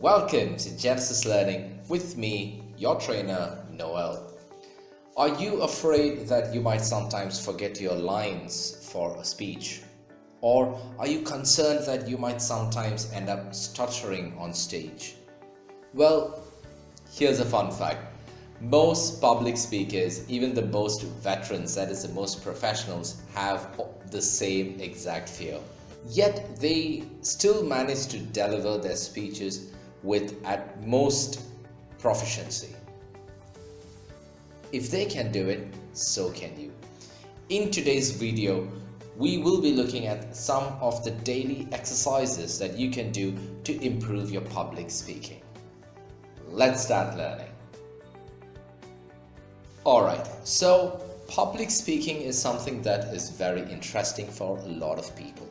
Welcome to Genesis Learning with me, your trainer, Noel. Are you afraid that you might sometimes forget your lines for a speech? Or are you concerned that you might sometimes end up stuttering on stage? Well, here's a fun fact. Most public speakers, even the most veterans, that is the most professionals, have the same exact fear. Yet they still manage to deliver their speeches with at most proficiency. If they can do it, so can you. In today's video, we will be looking at some of the daily exercises that you can do to improve your public speaking. Let's start learning. Alright, so public speaking is something that is very interesting for a lot of people.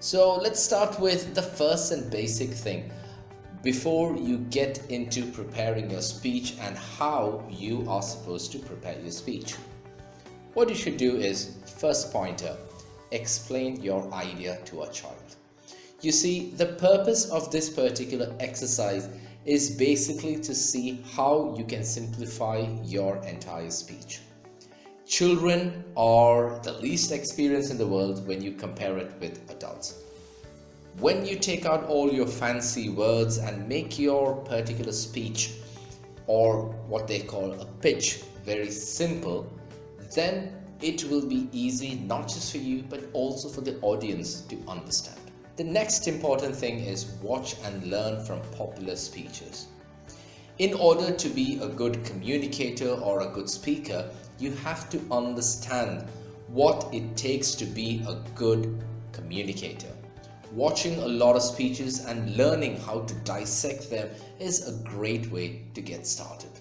So let's start with the first and basic thing before you get into preparing your speech and how you are supposed to prepare your speech. What you should do is, first pointer, explain your idea to a child. You see, the purpose of this particular exercise is basically to see how you can simplify your entire speech. Children are the least experienced in the world when you compare it with adults. When you take out all your fancy words and make your particular speech, or what they call a pitch, very simple, then it will be easy not just for you but also for the audience to understand. The next important thing is watch and learn from popular speeches. In order to be a good communicator or a good speaker, you have to understand what it takes to be a good communicator. Watching a lot of speeches and learning how to dissect them is a great way to get started.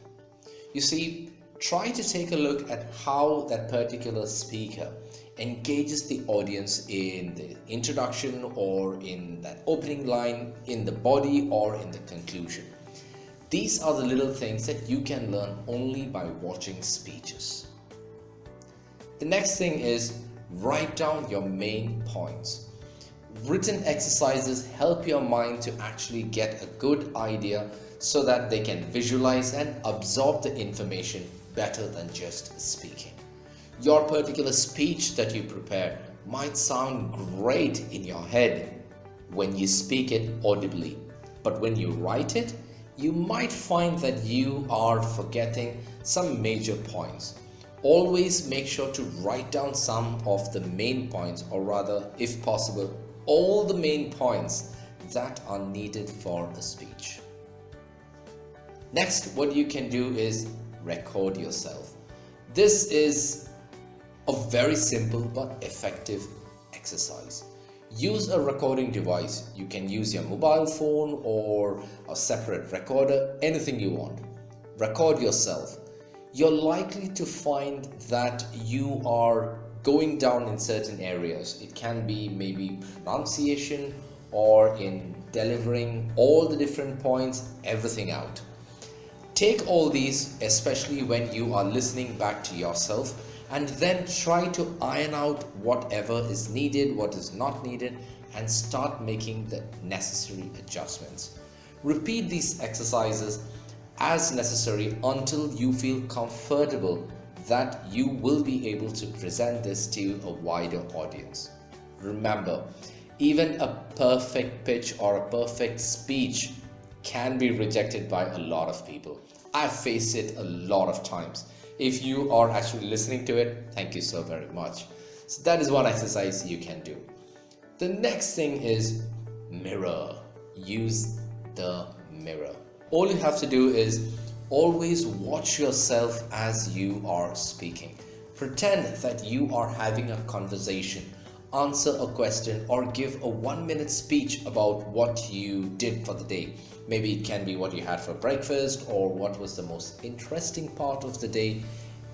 You see, try to take a look at how that particular speaker engages the audience in the introduction or in that opening line, in the body or in the conclusion. These are the little things that you can learn only by watching speeches. The next thing is write down your main points. Written exercises help your mind to actually get a good idea so that they can visualize and absorb the information better than just speaking. Your particular speech that you prepare might sound great in your head when you speak it audibly, but when you write it, you might find that you are forgetting some major points. Always make sure to write down some of the main points, or rather, if possible, all the main points that are needed for a speech. Next, what you can do is record yourself. This is a very simple but effective exercise. Use a recording device. You can use your mobile phone or a separate recorder, anything you want. Record yourself. You're likely to find that you are going down in certain areas. It can be maybe pronunciation or in delivering all the different points, everything out. Take all these, especially when you are listening back to yourself, and then try to iron out whatever is needed, what is not needed, and start making the necessary adjustments. Repeat these exercises as necessary until you feel comfortable that you will be able to present this to a wider audience. Remember, even a perfect pitch or a perfect speech can be rejected by a lot of people. I've faced it a lot of times. If you are actually listening to it, thank you so very much. So that is one exercise you can do. The next thing is mirror. Use the mirror. All you have to do is always watch yourself as you are speaking. Pretend that you are having a conversation, answer a question, or give a 1-minute speech about what you did for the day. Maybe it can be what you had for breakfast or what was the most interesting part of the day.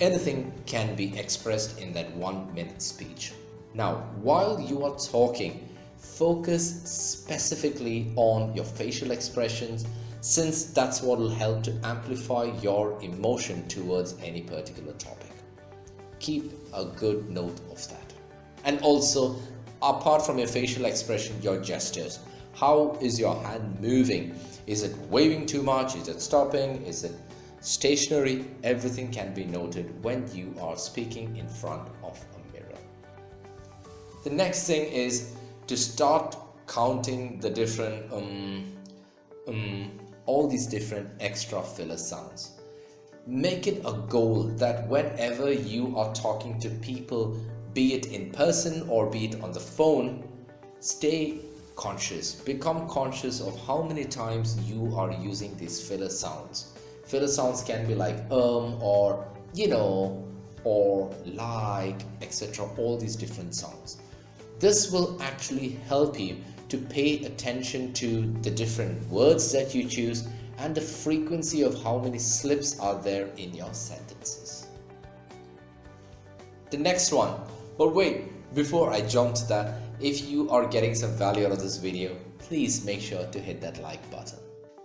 Anything can be expressed in that 1-minute speech. Now, while you are talking, focus specifically on your facial expressions, since that's what will help to amplify your emotion towards any particular topic. Keep a good note of that. And also, apart from your facial expression, your gestures. How is your hand moving? Is it waving too much? Is it stopping? Is it stationary? Everything can be noted when you are speaking in front of a mirror. The next thing is to start counting the different all these different extra filler sounds. Make it a goal that whenever you are talking to people, be it in person or be it on the phone, stay conscious. Become conscious of how many times you are using these filler sounds. Filler sounds can be like or or like, etc. All these different sounds. This will actually help you to pay attention to the different words that you choose and the frequency of how many slips are there in your sentences. The next one, but wait, before I jump to that, if you are getting some value out of this video, please make sure to hit that like button.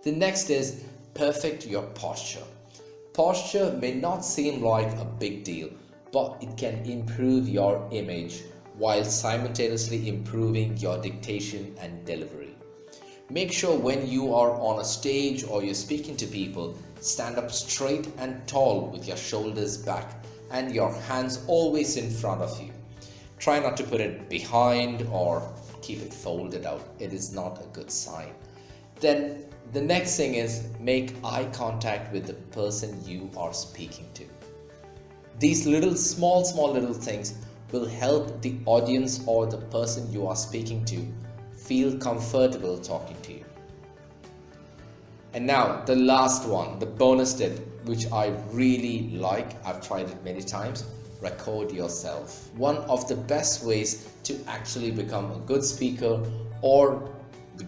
The next is perfect your posture. Posture may not seem like a big deal, but it can improve your image while simultaneously improving your dictation and delivery. Make sure when you are on a stage or you're speaking to people, stand up straight and tall with your shoulders back and your hands always in front of you. Try not to put it behind or keep it folded out. It is not a good sign. Then the next thing is make eye contact with the person you are speaking to. These little small little things will help the audience or the person you are speaking to feel comfortable talking to you. And now the last one, the bonus tip, which I really like, I've tried it many times, record yourself. One of the best ways to actually become a good speaker or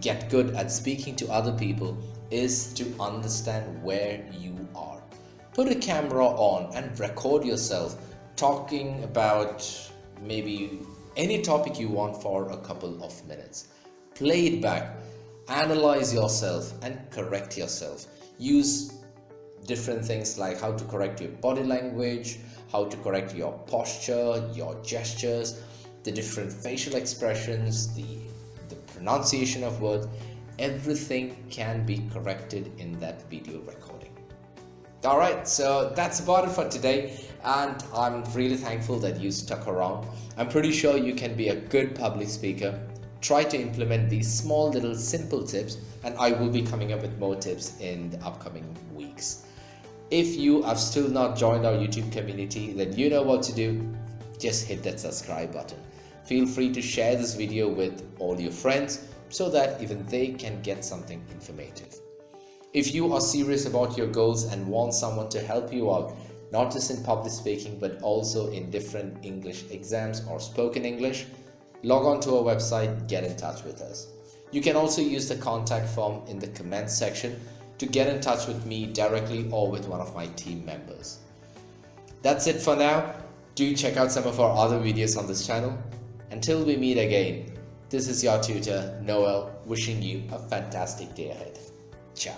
get good at speaking to other people is to understand where you are. Put a camera on and record yourself talking about maybe any topic you want for a couple of minutes. Play it back, analyze yourself and correct yourself. Use different things like how to correct your body language, how to correct your posture, your gestures, the different facial expressions, the pronunciation of words. Everything can be corrected in that video recording. Alright, so that's about it for today, and I'm really thankful that you stuck around. I'm pretty sure you can be a good public speaker. Try to implement these small little simple tips, and I will be coming up with more tips in the upcoming weeks. If you have still not joined our YouTube community, then you know what to do. Just hit that subscribe button. Feel free to share this video with all your friends so that even they can get something informative. If you are serious about your goals and want someone to help you out, not just in public speaking but also in different English exams or spoken English, log on to our website, get in touch with us. You can also use the contact form in the comments section to get in touch with me directly or with one of my team members. That's it for now. Do check out some of our other videos on this channel. Until we meet again, this is your tutor, Noel, wishing you a fantastic day ahead. Ciao.